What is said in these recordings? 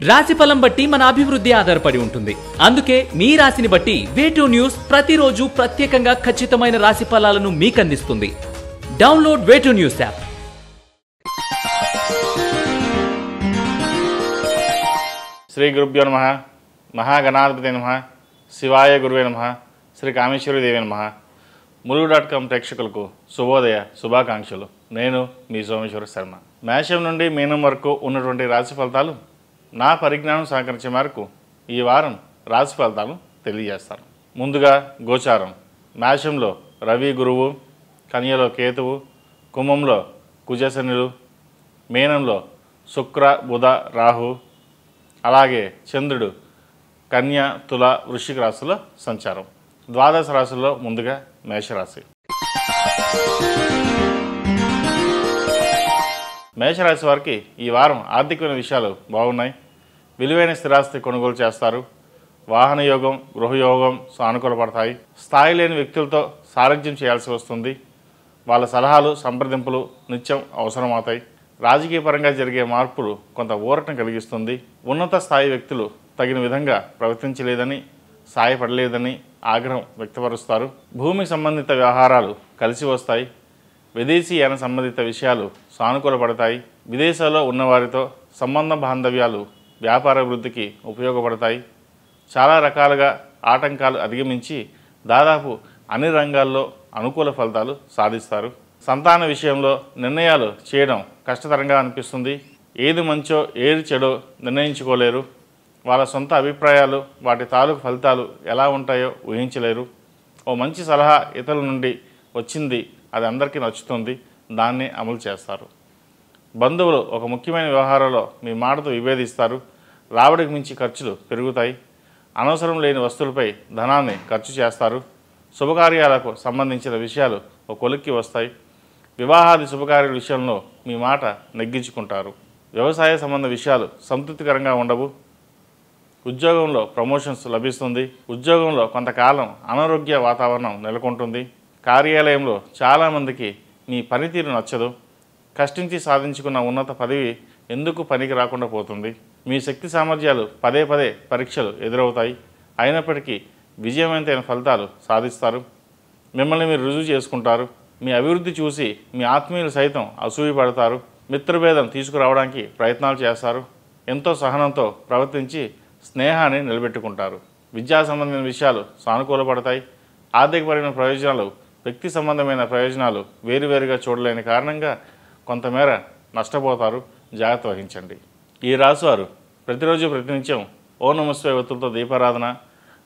రాశిఫలం బట్టి మన అభివృద్ధి ఆధారపడి ఉంటుంది. అందుకే మీ రాశిని బట్టి వే2 న్యూస్ ప్రతిరోజు ప్రత్యేకంగా ఖచ్చితమైన రాశి ఫలాలను మీకు అందిస్తుంది. Download Way2News app. Shri గురుభ్యో నమః. మహాగణాధిపతి నమః. శివాయ గురువే నమః. శ్రీ కామేశ్వరి దేవి నమః. ములుగు.com ప్రేక్షకులకు శుభోదయ శుభాకాంక్షలు. నేను మీ సోమేశ్వర శర్మ. మేషం నుండి మీనం వరకు ఉన్నటువంటి రాశి ఫలితాలు నా పరిజ్ఞానం సహకరించే మేరకు ఈ వారం రాశి ఫలితాలు తెలియజేస్తాను. ముందుగా గోచారం. మేషంలో రవి గురువు, కన్యలో కేతువు, కుంభంలో కుజశనులు, మీనంలో శుక్ర బుధ రాహు, అలాగే చంద్రుడు కన్య తుల వృశ్చిక రాశుల్లో సంచారం. ద్వాదశ రాశుల్లో ముందుగా మేషరాశి. మేషరాశి వారికి ఈ వారం ఆర్థికమైన విషయాలు బాగున్నాయి. విలువైన స్థిరాస్తి కొనుగోలు చేస్తారు. వాహన యోగం, గృహయోగం సానుకూలపడతాయి. స్థాయి లేని వ్యక్తులతో సారథ్యం చేయాల్సి వస్తుంది. వాళ్ళ సలహాలు, సంప్రదింపులు నిత్యం అవసరమవుతాయి. రాజకీయ పరంగా జరిగే మార్పులు కొంత ఊరటం కలిగిస్తుంది. ఉన్నత స్థాయి వ్యక్తులు తగిన విధంగా ప్రవర్తించలేదని, సాయపడలేదని ఆగ్రహం వ్యక్తపరుస్తారు. భూమికి సంబంధిత వ్యవహారాలు కలిసి వస్తాయి. విదేశీయాన సంబంధిత విషయాలు సానుకూలపడతాయి. విదేశాల్లో ఉన్నవారితో సంబంధ బాంధవ్యాలు వ్యాపార అభివృద్ధికి ఉపయోగపడతాయి. చాలా రకాలుగా ఆటంకాలు అధిగమించి దాదాపు అన్ని రంగాల్లో అనుకూల ఫలితాలు సాధిస్తారు. సంతాన విషయంలో నిర్ణయాలు చేయడం కష్టతరంగా అనిపిస్తుంది. ఏది మంచో ఏది చెడో నిర్ణయించుకోలేరు. వాళ్ళ సొంత అభిప్రాయాలు, వాటి తాలూకు ఫలితాలు ఎలా ఉంటాయో ఊహించలేరు. ఓ మంచి సలహా ఇతరుల నుండి వచ్చింది, అది అందరికీ నచ్చుతుంది, దాన్ని అమలు చేస్తారు. బంధువులు ఒక ముఖ్యమైన వ్యవహారంలో మీ మాటతో విభేదిస్తారు. రాబడికి మించి ఖర్చులు పెరుగుతాయి. అనవసరం లేని వస్తువులపై ధనాన్ని ఖర్చు చేస్తారు. శుభకార్యాలకు సంబంధించిన విషయాలు ఒక కొలిక్కి వస్తాయి. వివాహాది శుభకార్యాల విషయంలో మీ మాట నెగ్గించుకుంటారు. వ్యవసాయ సంబంధ విషయాలు సంతృప్తికరంగా ఉండవు. ఉద్యోగంలో ప్రమోషన్స్ లభిస్తుంది. ఉద్యోగంలో కొంతకాలం అనారోగ్య వాతావరణం నెలకొంటుంది. కార్యాలయంలో చాలామందికి మీ పనితీరు నచ్చదు. కష్టించి సాధించుకున్న ఉన్నత పదవి ఎందుకు పనికి రాకుండా పోతుంది. మీ శక్తి సామర్థ్యాలు పదే పదే పరీక్షలు ఎదురవుతాయి. అయినప్పటికీ విజయవంతమైన ఫలితాలు సాధిస్తారు. మిమ్మల్ని మీరు రుజువు చేసుకుంటారు. మీ అభివృద్ధి చూసి మీ ఆత్మీయులు సైతం అసూయపడతారు. మిత్రభేదం తీసుకురావడానికి ప్రయత్నాలు చేస్తారు. ఎంతో సహనంతో ప్రవర్తించి స్నేహాన్ని నిలబెట్టుకుంటారు. విద్యా సంబంధమైన విషయాలు సానుకూలపడతాయి. ఆర్థికపరమైన ప్రయోజనాలు, వ్యక్తి సంబంధమైన ప్రయోజనాలు వేరువేరుగా చూడలేని కారణంగా కొంతమేర నష్టపోతారు. జాగ్రత్త వహించండి. ఈ రాశివారు ప్రతిరోజు ప్రతినిత్యం ఓం నమఃశివాయ ఒత్తులతో దీపారాధన,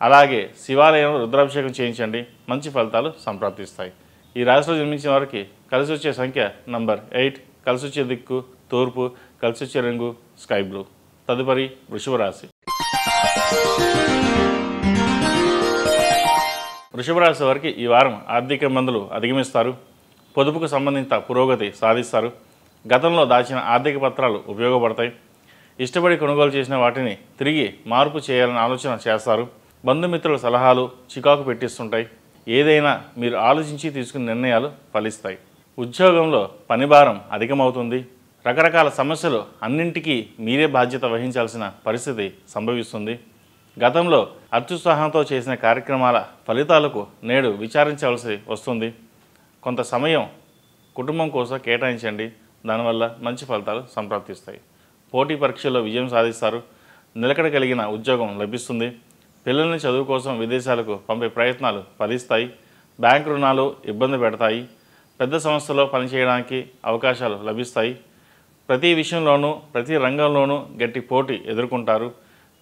అలాగే శివాలయంలో రుద్రాభిషేకం చేయించండి. మంచి ఫలితాలు సంప్రాప్తిస్తాయి. ఈ రాశిలో జన్మించిన వారికి కలిసి వచ్చే సంఖ్య నంబర్ 8, కలిసి వచ్చే దిక్కు తూర్పు, కలిసి వచ్చే రంగు స్కై బ్లూ. తదుపరి వృషభ రాశి. వృషభ రాశి వారికి ఈ వారం ఆర్థిక ఇబ్బందులు అధిగమిస్తారు. పొదుపుకు సంబంధించిన పురోగతి సాధిస్తారు. గతంలో దాచిన ఆర్థిక పత్రాలు ఉపయోగపడతాయి. ఇష్టపడి కొనుగోలు చేసిన వాటిని తిరిగి మార్పు చేయాలని ఆలోచన చేస్తారు. బంధుమిత్రుల సలహాలు చికాకు పెట్టిస్తుంటాయి. ఏదైనా మీరు ఆలోచించి తీసుకున్న నిర్ణయాలు ఫలిస్తాయి. ఉద్యోగంలో పనిభారం అధికమవుతుంది. రకరకాల సమస్యలు అన్నింటికీ మీరే బాధ్యత వహించాల్సిన పరిస్థితి సంభవిస్తుంది. గతంలో అత్యుత్సాహంతో చేసిన కార్యక్రమాల ఫలితాలకు నేడు విచారించవలసి వస్తుంది. కొంత సమయం కుటుంబం కోసం కేటాయించండి. దానివల్ల మంచి ఫలితాలు సంప్రాప్తిస్తాయి. పోటీ పరీక్షల్లో విజయం సాధిస్తారు. నిలకడ కలిగిన ఉద్యోగం లభిస్తుంది. పిల్లల్ని చదువు కోసం విదేశాలకు పంపే ప్రయత్నాలు ఫలిస్తాయి. బ్యాంకు రుణాలు ఇబ్బంది పెడతాయి. పెద్ద సంస్థలో పనిచేయడానికి అవకాశాలు లభిస్తాయి. ప్రతి విషయంలోనూ, ప్రతి రంగంలోనూ గట్టి పోటీ ఎదుర్కొంటారు.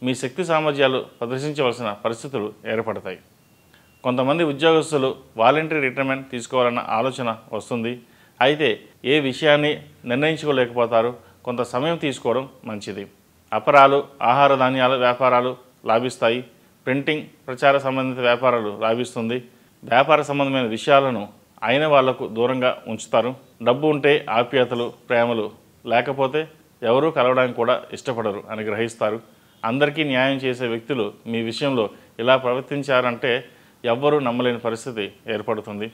మీ శక్తి సామర్థ్యాలు ప్రదర్శించవలసిన పరిస్థితులు ఏర్పడతాయి. కొంతమంది ఉద్యోగస్తులు వాలంటరీ రిటైర్మెంట్ తీసుకోవాలన్న ఆలోచన వస్తుంది. అయితే ఏ విషయాన్ని నిర్ణయించుకోలేకపోతారు. కొంత సమయం తీసుకోవడం మంచిది. అపరాలు, ఆహార ధాన్యాల వ్యాపారాలు లాభిస్తాయి. ప్రింటింగ్, ప్రచార సంబంధిత వ్యాపారాలు లాభిస్తుంది. వ్యాపార సంబంధమైన విషయాలను అయిన వాళ్లకు దూరంగా ఉంచుతారు. డబ్బు ఉంటే ఆప్యాయతలు, ప్రేమలు, లేకపోతే ఎవరూ కలవడానికి కూడా ఇష్టపడరు అని గ్రహిస్తారు. అందరికీ న్యాయం చేసే వ్యక్తులు మీ విషయంలో ఇలా ప్రవర్తించారంటే ఎవ్వరూ నమ్మలేని పరిస్థితి ఏర్పడుతుంది.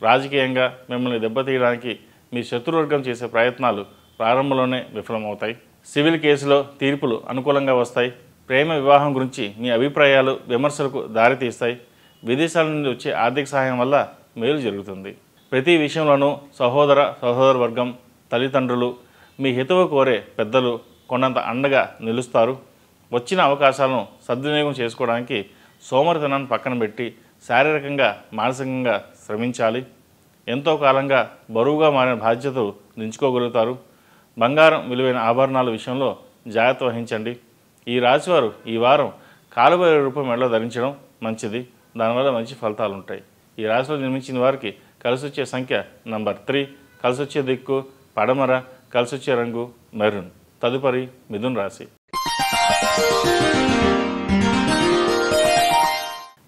రాజకీయంగా మిమ్మల్ని దెబ్బతీయడానికి మీ శత్రువర్గం చేసే ప్రయత్నాలు ప్రారంభంలోనే విఫలమవుతాయి. సివిల్ కేసులో తీర్పులు అనుకూలంగా వస్తాయి. ప్రేమ వివాహం గురించి మీ అభిప్రాయాలు విమర్శలకు దారితీస్తాయి. విదేశాల నుండి వచ్చే ఆర్థిక సహాయం వల్ల మేలు జరుగుతుంది. ప్రతి విషయంలోనూ సహోదర వర్గం, తల్లిదండ్రులు, మీ హితవు కోరే పెద్దలు కొండంత అండగా నిలుస్తారు. వచ్చిన అవకాశాలను సద్వినియోగం చేసుకోవడానికి సోమరితనాన్ని పక్కన పెట్టి శారీరకంగా మానసికంగా శ్రమించాలి. ఎంతో కాలంగా బరువుగా మారిన బాధ్యతలు దించుకోగలుగుతారు. బంగారం విలువైన ఆభరణాల విషయంలో జాగ్రత్త వహించండి. ఈ రాశివారు ఈ వారం కాలుబైర రూపం మెడలో ధరించడం మంచిది. దానివల్ల మంచి ఫలితాలు ఉంటాయి. ఈ రాశిలో జన్మించిన వారికి కలిసి వచ్చే సంఖ్య నంబర్ 3, కలిసి వచ్చే దిక్కు పడమర, కలిసి వచ్చే రంగు మెరూన్. తదుపరి మిథున రాశి.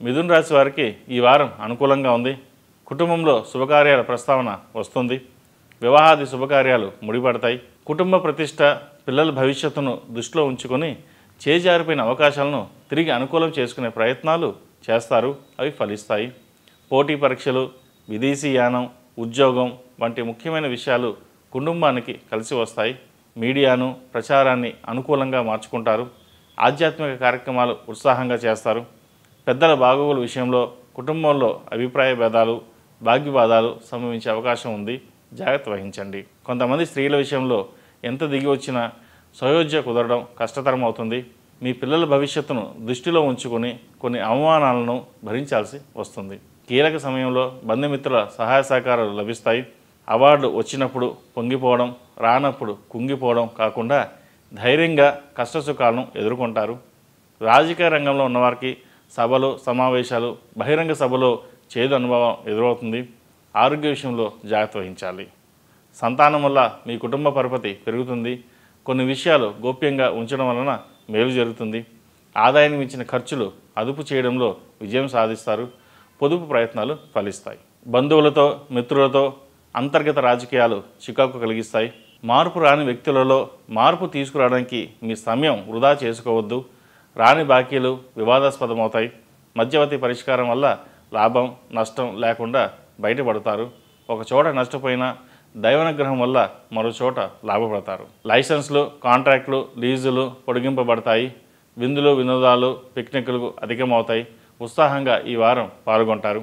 మిథున రాశి వారికి ఈ వారం అనుకూలంగా ఉంది. కుటుంబంలో శుభకార్యాల ప్రస్తావన వస్తుంది. వివాహాది శుభకార్యాలు ముడిపడతాయి. కుటుంబ ప్రతిష్ట, పిల్లల భవిష్యత్తును దృష్టిలో ఉంచుకొని చేజారిపోయిన అవకాశాలను తిరిగి అనుకూలం చేసుకునే ప్రయత్నాలు చేస్తారు. అవి ఫలిస్తాయి. పోటీ పరీక్షలు, విదేశీయానం, ఉద్యోగం వంటి ముఖ్యమైన విషయాలు కుటుంబానికి కలిసి వస్తాయి. మీడియాను, ప్రచారాన్ని అనుకూలంగా మార్చుకుంటారు. ఆధ్యాత్మిక కార్యక్రమాలు ఉత్సాహంగా చేస్తారు. పెద్దల బాగోగుల విషయంలో కుటుంబంలో అభిప్రాయ భేదాలు, వాగ్వివాదాలు సంభవించే అవకాశం ఉంది. జాగ్రత్త వహించండి. కొంతమంది స్త్రీల విషయంలో ఎంత దిగి వచ్చినా సయోధ్య కుదరడం కష్టతరం అవుతుంది. మీ పిల్లల భవిష్యత్తును దృష్టిలో ఉంచుకొని కొన్ని అవమానాలను భరించాల్సి వస్తుంది. కీలక సమయంలో బంధుమిత్రుల సహాయ సహకారాలు లభిస్తాయి. అవార్డు వచ్చినప్పుడు పొంగిపోవడం, రానప్పుడు కుంగిపోవడం కాకుండా ధైర్యంగా కష్టసుఖాలను ఎదుర్కొంటారు. రాజకీయ రంగంలో ఉన్నవారికి సభలు, సమావేశాలు, బహిరంగ సభలో చేదు అనుభవం ఎదురవుతుంది. ఆరోగ్య విషయంలో జాగ్రత్త వహించాలి. సంతానం వల్ల మీ కుటుంబ పరపతి పెరుగుతుంది. కొన్ని విషయాలు గోప్యంగా ఉంచడం వలన మేలు జరుగుతుంది. ఆదాయానికి మించిన ఖర్చులు అదుపు చేయడంలో విజయం సాధిస్తారు. పొదుపు ప్రయత్నాలు ఫలిస్తాయి. బంధువులతో, మిత్రులతో అంతర్గత రాజకీయాలు చికాకు కలిగిస్తాయి. మార్పు రాని వ్యక్తులలో మార్పు తీసుకురావడానికి మీ సమయం వృధా చేసుకోవద్దు. రాని బాకీలు వివాదాస్పదమవుతాయి. మధ్యవర్తి పరిష్కారం వల్ల లాభం, నష్టం లేకుండా బయటపడతారు. ఒక చోట నష్టపోయినా దైవానుగ్రహం వల్ల మరో చోట లాభపడతారు. లైసెన్స్లు, కాంట్రాక్టులు, లీజులు పొడిగింపబడతాయి. విందులు, వినోదాలు, పిక్నిక్లకు అధికమవుతాయి. ఉత్సాహంగా ఈ వారం పాల్గొంటారు.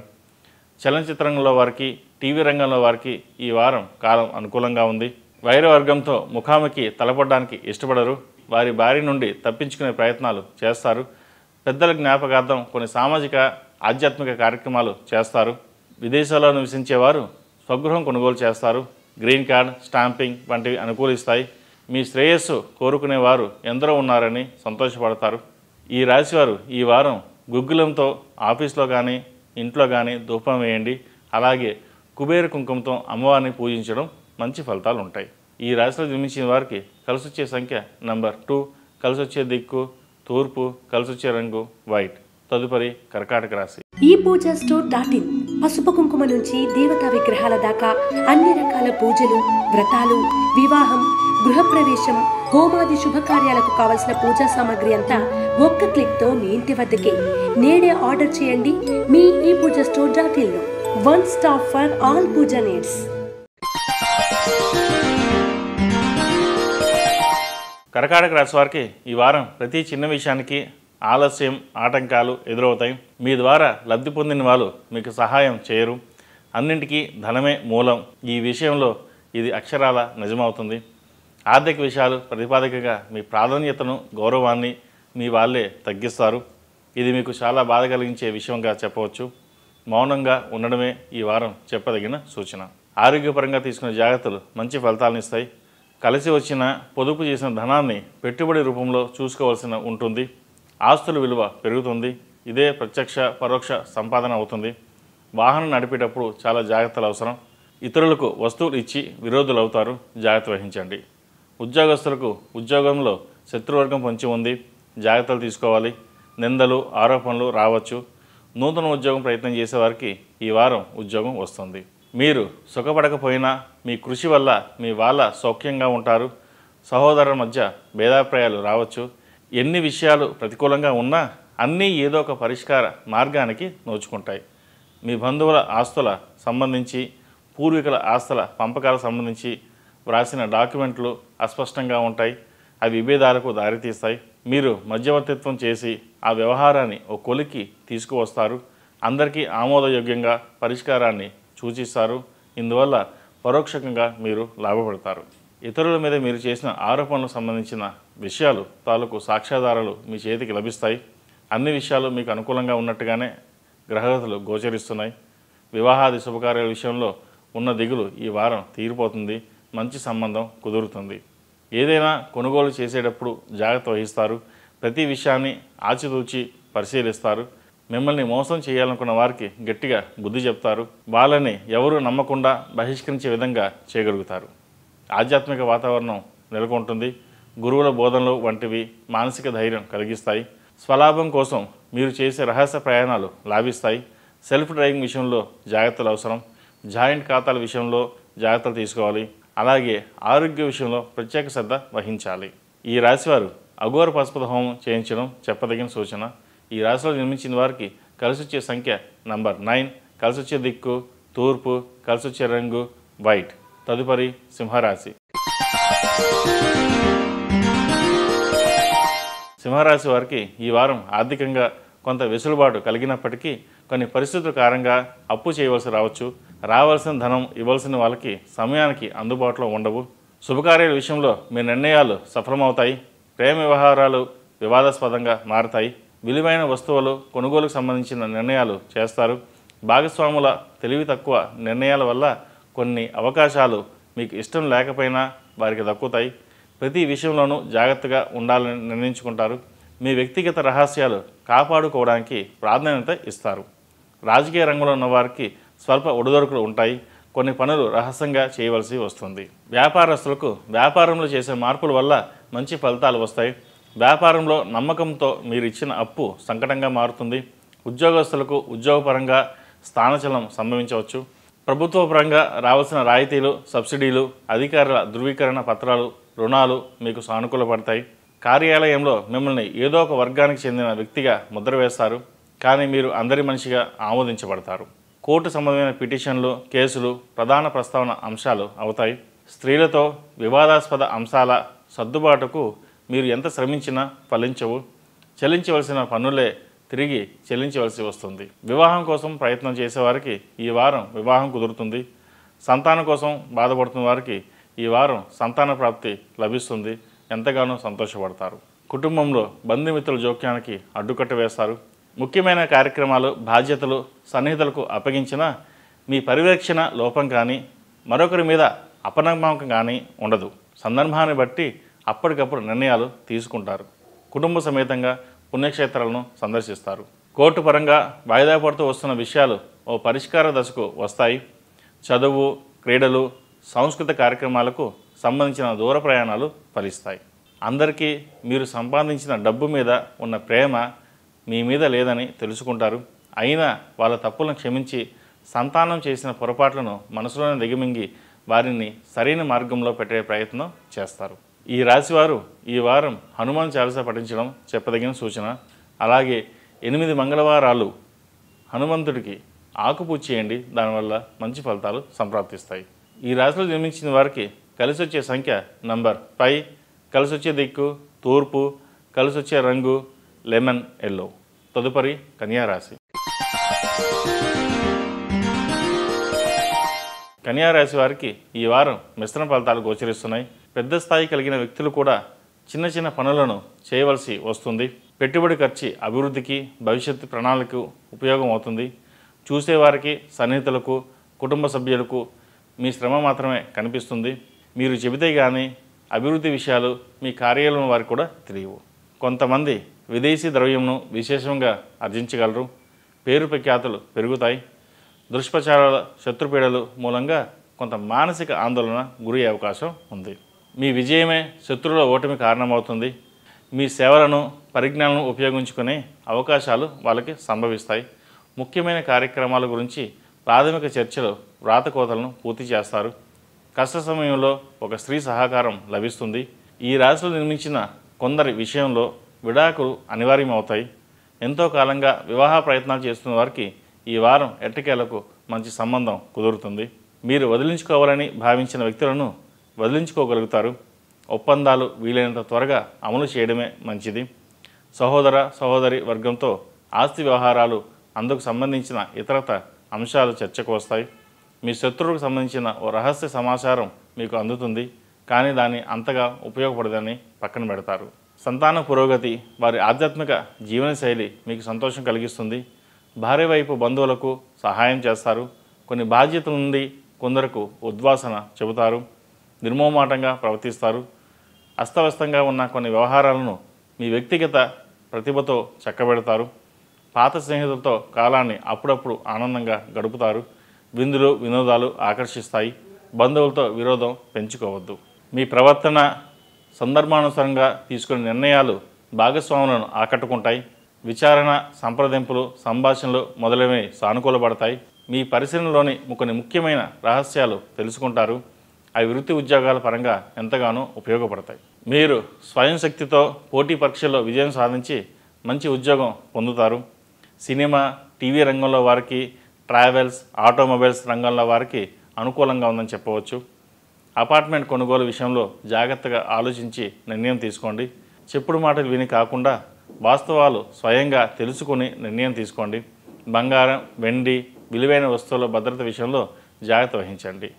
చలనచిత్ర రంగంలో వారికి, టీవీ రంగంలో వారికి ఈ వారం కాలం అనుకూలంగా ఉంది. వైరవర్గంతో ముఖాముఖి తలపడడానికి ఇష్టపడరు. వారి బారి నుండి తప్పించుకునే ప్రయత్నాలు చేస్తారు. పెద్దల జ్ఞాపకార్థం కొన్ని సామాజిక, ఆధ్యాత్మిక కార్యక్రమాలు చేస్తారు. విదేశాల్లో నివసించేవారు స్వగృహం కొనుగోలు చేస్తారు. గ్రీన్ కార్డ్, స్టాంపింగ్ వంటివి అనుకూలిస్తాయి. మీ శ్రేయస్సు కోరుకునేవారు ఎందరో ఉన్నారని సంతోషపడతారు. ఈ రాశివారు ఈ వారం గుగ్గులంతో ఆఫీస్లో కానీ, ఇంట్లో కానీ ధూపం వేయండి. అలాగే కుబేర కుంకుమతో అమ్మవారిని పూజించడం మంచి ఫలితాలు ఉంటాయి. ఈ రాశిలో జన్మించిన వారికి కలిసి వచ్చే సంఖ్య నంబర్ 2, కలిసి వచ్చే దిక్కు తూర్పు, కలిసి వచ్చే రంగు వైట్. తదుపరి కర్కాటక రాశి. ePoojaStore.in పసుపు కుంకుమ నుంచి దేవతా విగ్రహాల దాకా అన్ని రకాల పూజలు, వ్రతాలు, వివాహం, గృహప్రవేశం, హోమాది శుభకార్యాలకు కావలసిన పూజా సామాగ్రి అంతా ఒక్క క్లిక్తో మీ ఇంటి వద్దకే. నేడే ఆర్డర్ చేయండి మీ ePoojaStore.in లో. One stop for all puja needs. కర్కాటక రాశి వారికి ఈ వారం ప్రతి చిన్న విషయానికి ఆలస్యం, ఆటంకాలు ఎదురవుతాయి. మీ ద్వారా లబ్ధి పొందిన వాళ్ళు మీకు సహాయం చేయరు. అన్నింటికీ ధనమే మూలం. ఈ విషయంలో ఇది అక్షరాల నిజమవుతుంది. ఆర్థిక విషయాలు ప్రతిపాదికగా మీ ప్రాధాన్యతను, గౌరవాన్ని మీ వాళ్ళే తగ్గిస్తారు. ఇది మీకు చాలా బాధ కలిగించే విషయంగా చెప్పవచ్చు. మౌనంగా ఉండడమే ఈ వారం చెప్పదగిన సూచన. ఆరోగ్యపరంగా తీసుకునే జాగ్రత్తలు మంచి ఫలితాలను ఇస్తాయి. కలిసి వచ్చిన పొదుపు చేసిన ధనాన్ని పెట్టుబడి రూపంలో చూసుకోవాల్సిన ఉంటుంది. ఆస్తుల విలువ పెరుగుతుంది. ఇదే ప్రత్యక్ష, పరోక్ష సంపాదన అవుతుంది. వాహనం నడిపేటప్పుడు చాలా జాగ్రత్తలు అవసరం. ఇతరులకు వస్తువులు ఇచ్చి విరోధులు అవుతారు. జాగ్రత్త వహించండి. ఉద్యోగస్తులకు ఉద్యోగంలో శత్రువర్గం పొంచి ఉంది. జాగ్రత్తలు తీసుకోవాలి. నిందలు, ఆరోపణలు రావచ్చు. నూతన ఉద్యోగం ప్రయత్నం చేసేవారికి ఈ వారం ఉద్యోగం వస్తుంది. మీరు సుఖపడకపోయినా మీ కృషి వల్ల మీ వాళ్ళ సౌఖ్యంగా ఉంటారు. సహోదరుల మధ్య భేదాభిప్రాయాలు రావచ్చు. ఎన్ని విషయాలు ప్రతికూలంగా ఉన్నా అన్నీ ఏదో ఒక పరిష్కార మార్గానికి నోచుకుంటాయి. మీ బంధువుల ఆస్తుల సంబంధించి, పూర్వీకుల ఆస్తుల పంపకాలకు సంబంధించి వ్రాసిన డాక్యుమెంట్లు అస్పష్టంగా ఉంటాయి. అవి విభేదాలకు దారితీస్తాయి. మీరు మధ్యవర్తిత్వం చేసి ఆ వ్యవహారాన్ని ఓ కొలికి తీసుకువస్తారు. అందరికీ ఆమోదయోగ్యంగా పరిష్కారాన్ని సూచిస్తారు. ఇందువల్ల పరోక్షంగా మీరు లాభపడతారు. ఇతరుల మీద మీరు చేసిన ఆరోపణలకు సంబంధించిన విషయాలు తాలూకు సాక్ష్యాధారాలు మీ చేతికి లభిస్తాయి. అన్ని విషయాలు మీకు అనుకూలంగా ఉన్నట్టుగానే గ్రహగతులు గోచరిస్తున్నాయి. వివాహాది శుభకార్యాల విషయంలో ఉన్న దిగులు ఈ వారం తీరిపోతుంది. మంచి సంబంధం కుదురుతుంది. ఏదైనా కొనుగోలు చేసేటప్పుడు జాగ్రత్త వహిస్తారు. ప్రతి విషయాన్ని ఆచితూచి పరిశీలిస్తారు. మిమ్మల్ని మోసం చేయాలనుకున్న వారికి గట్టిగా బుద్ధి చెప్తారు. వాళ్ళని ఎవరూ నమ్మకుండా బహిష్కరించే విధంగా చేయగలుగుతారు. ఆధ్యాత్మిక వాతావరణం నెలకొంటుంది. గురువుల బోధనలు వంటివి మానసిక ధైర్యం కలిగిస్తాయి. స్వలాభం కోసం మీరు చేసే రహస్య ప్రయాణాలు లాభిస్తాయి. సెల్ఫ్ డ్రైవింగ్ విషయంలో జాగ్రత్తలు అవసరం. జాయింట్ ఖాతాల విషయంలో జాగ్రత్తలు తీసుకోవాలి. అలాగే ఆరోగ్య విషయంలో ప్రత్యేక శ్రద్ధ వహించాలి. ఈ రాశివారు అఘోర పశుపతి హోమం చేయించడం చెప్పదగిన సూచన. ఈ రాశిలో జన్మించిన వారికి కలిసొచ్చే సంఖ్య నంబర్ 9, కలిసొచ్చే దిక్కు తూర్పు, కలిసొచ్చే రంగు వైట్. తదుపరి సింహరాశి. సింహరాశి వారికి ఈ వారం ఆర్థికంగా కొంత వెసులుబాటు కలిగినప్పటికీ కొన్ని పరిస్థితుల కారణంగా అప్పు చేయవలసి రావచ్చు. రావాల్సిన ధనం ఇవ్వాల్సిన వాళ్ళకి సమయానికి అందుబాటులో ఉండవు. శుభకార్యాల విషయంలో మీ నిర్ణయాలు సఫలమవుతాయి. ప్రేమ వ్యవహారాలు వివాదాస్పదంగా మారతాయి. విలువైన వస్తువులు కొనుగోలుకు సంబంధించిన నిర్ణయాలు చేస్తారు. భాగస్వాముల తెలివి తక్కువ నిర్ణయాల వల్ల కొన్ని అవకాశాలు మీకు ఇష్టం లేకపోయినా వారికి దక్కుతాయి. ప్రతి విషయంలోనూ జాగ్రత్తగా ఉండాలని నిర్ణయించుకుంటారు. మీ వ్యక్తిగత రహస్యాలు కాపాడుకోవడానికి ప్రాధాన్యత ఇస్తారు. రాజకీయ రంగంలో ఉన్న వారికి స్వల్ప ఒడిదొడుకులు ఉంటాయి. కొన్ని పనులు రహస్యంగా చేయవలసి వస్తుంది. వ్యాపారస్తులకు వ్యాపారంలో చేసే మార్పుల వల్ల మంచి ఫలితాలు వస్తాయి. వ్యాపారంలో నమ్మకంతో మీరు ఇచ్చిన అప్పు సంకటంగా మారుతుంది. ఉద్యోగస్తులకు ఉద్యోగపరంగా స్థానచలనం సంభవించవచ్చు. ప్రభుత్వ పరంగా రావాల్సిన రాయితీలు, సబ్సిడీలు, అధికారుల ధృవీకరణ పత్రాలు, రుణాలు మీకు సానుకూలపడతాయి. కార్యాలయంలో మిమ్మల్ని ఏదో ఒక వర్గానికి చెందిన వ్యక్తిగా ముద్ర వేస్తారు. కానీ మీరు అందరి మనిషిగా ఆమోదించబడతారు. కోర్టు సంబంధమైన పిటిషన్లు, కేసులు ప్రధాన ప్రస్తావన అంశాలు అవుతాయి. స్త్రీలతో వివాదాస్పద అంశాల సర్దుబాటుకు మీరు ఎంత శ్రమించినా ఫలించవు. చెల్లించవలసిన పన్నులే తిరిగి చెల్లించవలసి వస్తుంది. వివాహం కోసం ప్రయత్నం చేసేవారికి ఈ వారం వివాహం కుదురుతుంది. సంతానం కోసం బాధపడుతున్న వారికి ఈ వారం సంతాన ప్రాప్తి లభిస్తుంది. ఎంతగానో సంతోషపడతారు. కుటుంబంలో బంధుమిత్రుల జోక్యానికి అడ్డుకట్ట వేస్తారు. ముఖ్యమైన కార్యక్రమాలు, బాధ్యతలు సన్నిహితులకు అప్పగించినా మీ పర్యవేక్షణ లోపం కానీ మరొకరి మీద అపనమ్మకం కానీ ఉండదు. సందర్భాన్ని బట్టి అప్పటికప్పుడు నిర్ణయాలు తీసుకుంటారు. కుటుంబ సమేతంగా పుణ్యక్షేత్రాలను సందర్శిస్తారు. కోర్టు పరంగా వాయిదా పడుతూ వస్తున్న విషయాలు ఓ పరిష్కార దశకు వస్తాయి. చదువు, క్రీడలు, సాంస్కృతిక కార్యక్రమాలకు సంబంధించిన దూర ప్రయాణాలు ఫలిస్తాయి. అందరికీ మీరు సంపాదించిన డబ్బు మీద ఉన్న ప్రేమ మీ మీద లేదని తెలుసుకుంటారు. అయినా వాళ్ళ తప్పులను క్షమించి సంతానం చేసిన పొరపాట్లను మనసులోనే దిగమింగి వారిని సరైన మార్గంలో పెట్టే ప్రయత్నం చేస్తారు. ఈ రాశివారు ఈ వారం హనుమాన్ చాలీసా పఠించడం చెప్పదగిన సూచన. అలాగే 8 మంగళవారాలు హనుమంతుడికి ఆకుపూజ చేయండి. దానివల్ల మంచి ఫలితాలు సంప్రాప్తిస్తాయి. ఈ రాశిలో జన్మించిన వారికి కలిసొచ్చే సంఖ్య నంబర్ 5, కలిసొచ్చే దిక్కు తూర్పు, కలిసొచ్చే రంగు లెమన్ ఎల్లో. తదుపరి కన్యారాశి. కన్యారాశి వారికి ఈ వారం మిశ్రమ ఫలితాలు గోచరిస్తున్నాయి. పెద్ద స్థాయి కలిగిన వ్యక్తులు కూడా చిన్న చిన్న పనులను చేయవలసి వస్తుంది. పెట్టుబడి ఖర్చు అభివృద్ధికి, భవిష్యత్తు ప్రణాళికకు ఉపయోగం అవుతుంది. చూసేవారికి, సన్నిహితులకు, కుటుంబ సభ్యులకు మీ శ్రమ మాత్రమే కనిపిస్తుంది. మీరు చెబితే కానీ అభివృద్ధి విషయాలు మీ కార్యాలయం వారికి కూడా తెలియవు. కొంతమంది విదేశీ ద్రవ్యంను విశేషంగా ఆర్జించగలరు. పేరు ప్రఖ్యాతులు పెరుగుతాయి. దుష్ప్రచారాల, శత్రుపీడలు మూలంగా కొంత మానసిక ఆందోళన గురి అవకాశం ఉంది. మీ విజయమే శత్రువుల ఓటమి కారణమవుతుంది. మీ సేవలను, పరిజ్ఞానాలను ఉపయోగించుకునే అవకాశాలు వాళ్ళకి సంభవిస్తాయి. ముఖ్యమైన కార్యక్రమాల గురించి ప్రాథమిక చర్చలు, వ్రాతకోతలను పూర్తి చేస్తారు. కష్ట సమయంలో ఒక స్త్రీ సహకారం లభిస్తుంది. ఈ రాశిలో నిర్మించిన కొందరి విషయంలో విడాకులు అనివార్యమవుతాయి. ఎంతో కాలంగా వివాహ ప్రయత్నాలు చేస్తున్న వారికి ఈ వారం ఎట్టకేలకు మంచి సంబంధం కుదురుతుంది. మీరు వదిలించుకోవాలని భావించిన వ్యక్తులను వదిలించుకోగలుగుతారు. ఒప్పందాలు వీలైనంత త్వరగా అమలు చేయడమే మంచిది. సహోదర సహోదరి వర్గంతో ఆస్తి వ్యవహారాలు, అందుకు సంబంధించిన ఇతరత అంశాలు చర్చకు వస్తాయి. మీ శత్రువులకు సంబంధించిన ఓ రహస్య సమాచారం మీకు అందుతుంది, కానీ దాన్ని అంతగా ఉపయోగపడదని పక్కన పెడతారు. సంతాన పురోగతి, వారి ఆధ్యాత్మిక జీవనశైలి మీకు సంతోషం కలిగిస్తుంది. భార్య వైపు బంధువులకు సహాయం చేస్తారు. కొన్ని బాధ్యతల నుండి కొందరకు ఉద్వాసన చెబుతారు. నిర్మోహమాటంగా ప్రవర్తిస్తారు. అస్తవ్యస్తంగా ఉన్న కొన్ని వ్యవహారాలను మీ వ్యక్తిగత ప్రతిభతో చక్కబెడతారు. పాత స్నేహితులతో కాలాన్ని అప్పుడప్పుడు ఆనందంగా గడుపుతారు. విందులు వినోదాలు ఆకర్షిస్తాయి. బంధువులతో విరోధం పెంచుకోవద్దు. మీ ప్రవర్తన, సందర్భానుసారంగా తీసుకునే నిర్ణయాలు భాగస్వాములను ఆకట్టుకుంటాయి. విచారణ, సంప్రదింపులు, సంభాషణలు మొదలైనవి సానుకూలపడతాయి. మీ పరిశీలనలోని కొన్ని ముఖ్యమైన రహస్యాలు తెలుసుకుంటారు. అవి వృత్తి ఉద్యోగాల పరంగా ఎంతగానో ఉపయోగపడతాయి. మీరు స్వయం శక్తితో పోటీ పరీక్షల్లో విజయం సాధించి మంచి ఉద్యోగం పొందుతారు. సినిమా, టీవీ రంగంలో వారికి, ట్రావెల్స్, ఆటోమొబైల్స్ రంగంలో వారికి అనుకూలంగా ఉందని చెప్పవచ్చు. అపార్ట్మెంట్ కొనుగోలు విషయంలో జాగ్రత్తగా ఆలోచించి నిర్ణయం తీసుకోండి. చెప్పుడు మాటలు విని కాకుండా వాస్తవాలు స్వయంగా తెలుసుకుని నిర్ణయం తీసుకోండి. బంగారం, వెండి, విలువైన వస్తువుల భద్రత విషయంలో జాగ్రత్త వహించండి.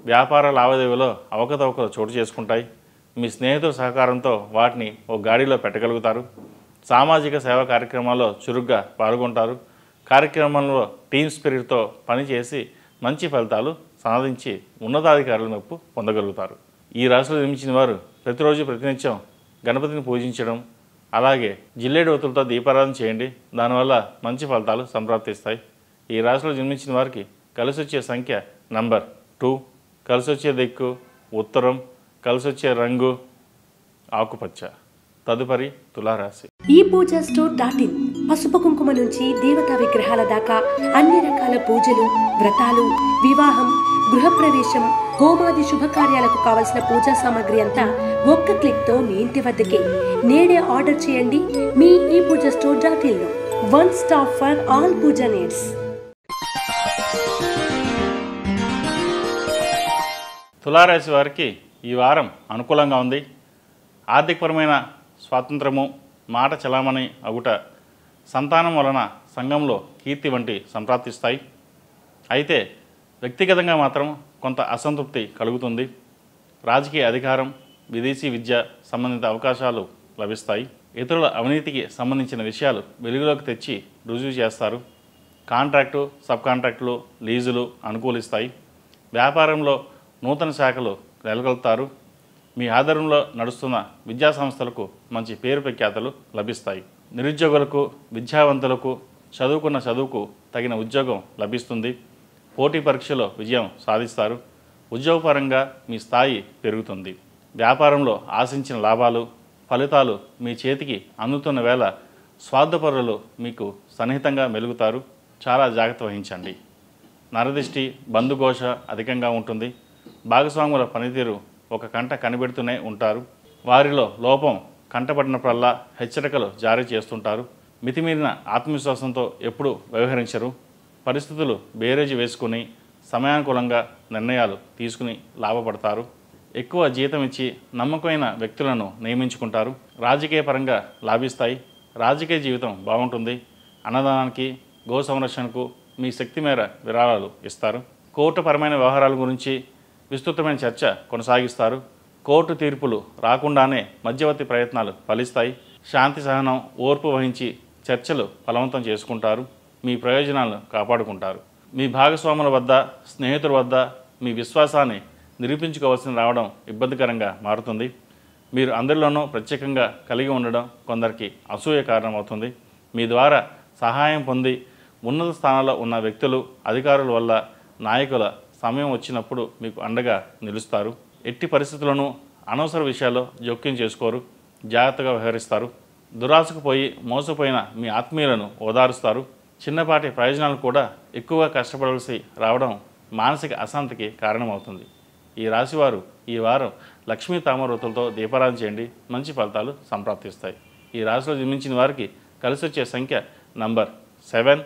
వ్యాపార లావాదేవీలో అవకతవకలు చోటు చేసుకుంటాయి. మీ స్నేహితుల సహకారంతో వాటిని ఓ గాడిలో పెట్టగలుగుతారు. సామాజిక సేవా కార్యక్రమాల్లో చురుగ్గా పాల్గొంటారు. కార్యక్రమంలో టీమ్ స్పిరిట్తో పనిచేసి మంచి ఫలితాలు సాధించి ఉన్నతాధికారుల మెప్పు పొందగలుగుతారు. ఈ రాశిలో జన్మించిన వారు ప్రతిరోజు ప్రతినిత్యం గణపతిని పూజించడం, అలాగే జిల్లేడు ఒత్తులతో దీపారాధన చేయండి. దానివల్ల మంచి ఫలితాలు సంప్రాప్తిస్తాయి. ఈ రాశిలో జన్మించిన వారికి కలిసి వచ్చే సంఖ్య నంబర్ 2, కలిసి వచ్చే దిక్కు ఉత్తరం, కలిసి వచ్చే రంగు ఆకుపచ్చ. తదుపరి తులారాశి. ఈ పూజా స్టోర్.in పసుపు కుంకుమ నుంచి దేవతా విగ్రహాల దాకా అన్ని రకాల పూజలు, వ్రతాలు, వివాహం, గృహప్రవేశం, హోమాది శుభకార్యాలకు కావలసిన పూజా సామాగ్రి అంతా ఒక్క క్లిక్తో మీ ఇంటి వద్దకే. నేడే ఆర్డర్ చేయండి మీ ఈ పూజా స్టోర్.in లో. One stop for all puja needs. తులారాశి వారికి ఈ వారం అనుకూలంగా ఉంది. ఆర్థికపరమైన స్వాతంత్రము, మాట చలామణి అగుట, సంతానం వలన సంఘంలో కీర్తి వంటి సంప్రాప్తిస్తాయి. అయితే వ్యక్తిగతంగా మాత్రం కొంత అసంతృప్తి కలుగుతుంది. రాజకీయ అధికారం, విదేశీ విద్య సంబంధిత అవకాశాలు లభిస్తాయి. ఇతరుల అవినీతికి సంబంధించిన విషయాలు వెలుగులోకి తెచ్చి రుజువు చేస్తారు. కాంట్రాక్టు, సబ్ కాంట్రాక్టులు, లీజులు అనుకూలిస్తాయి. వ్యాపారంలో నూతన శాఖలు నెలకొల్పుతారు. మీ ఆధారంలో నడుస్తున్న విద్యా సంస్థలకు మంచి పేరు ప్రఖ్యాతలు లభిస్తాయి. నిరుద్యోగులకు, విద్యావంతులకు చదువుకున్న చదువుకు తగిన ఉద్యోగం లభిస్తుంది. పోటీ పరీక్షలో విజయం సాధిస్తారు. ఉద్యోగపరంగా మీ స్థాయి పెరుగుతుంది. వ్యాపారంలో ఆశించిన లాభాలు, ఫలితాలు మీ చేతికి అందుతున్న వేళ స్వార్థపరులు మీకు సన్నిహితంగా మెలుగుతారు. చాలా జాగ్రత్త వహించండి. నరదిష్టి, బంధుఘోష అధికంగా ఉంటుంది. భాగస్వాముల పనితీరు ఒక కంట కనిపెడుతూనే ఉంటారు. వారిలో లోపం కంటపడినప్పుడల్లా హెచ్చరికలు జారీ చేస్తుంటారు. మితిమీరిన ఆత్మవిశ్వాసంతో ఎప్పుడూ వ్యవహరించరు. పరిస్థితులు బేరేజీ వేసుకుని సమయానుకూలంగా నిర్ణయాలు తీసుకుని లాభపడతారు. ఎక్కువ జీతం ఇచ్చి నమ్మకమైన వ్యక్తులను నియమించుకుంటారు. రాజకీయ పరంగా లాభిస్తాయి. రాజకీయ జీవితం బాగుంటుంది. అన్నదానానికి, గో సంరక్షణకు మీ శక్తి మేర విరాళాలు ఇస్తారు. కోర్టుపరమైన వ్యవహారాల గురించి విస్తృతమైన చర్చ కొనసాగిస్తారు. కోర్టు తీర్పులు రాకుండానే మధ్యవర్తి ప్రయత్నాలు ఫలిస్తాయి. శాంతి సహనం, ఓర్పు వహించి చర్చలు ఫలవంతం చేసుకుంటారు. మీ ప్రయోజనాలను కాపాడుకుంటారు. మీ భాగస్వాముల వద్ద, స్నేహితుల వద్ద మీ విశ్వాసాన్ని నిరూపించుకోవాల్సి రావడం ఇబ్బందికరంగా మారుతుంది. మీరు అందరిలోనూ ప్రత్యేకంగా కలిగి ఉండడం కొందరికి అసూయ కారణమవుతుంది. మీ ద్వారా సహాయం పొంది ఉన్నత స్థానాల్లో ఉన్న వ్యక్తులు, అధికారుల వల్ల, నాయకుల సమయం వచ్చినప్పుడు మీకు అండగా నిలుస్తారు. ఎట్టి పరిస్థితులను అనవసర విషయాల్లో జోక్యం చేసుకోరు. జాగ్రత్తగా వ్యవహరిస్తారు. దురాశకు పోయి మోసపోయిన మీ ఆత్మీయులను ఓదారుస్తారు. చిన్నపాటి ప్రయోజనాలు కూడా ఎక్కువగా కష్టపడవలసి రావడం మానసిక అశాంతికి కారణమవుతుంది. ఈ రాశివారు ఈ వారం లక్ష్మీ తామరవతులతో దీపారాధన చేయండి. మంచి ఫలితాలు సంప్రాప్తిస్తాయి. ఈ రాశిలో జన్మించిన వారికి కలిసి వచ్చే సంఖ్య నంబర్ 7,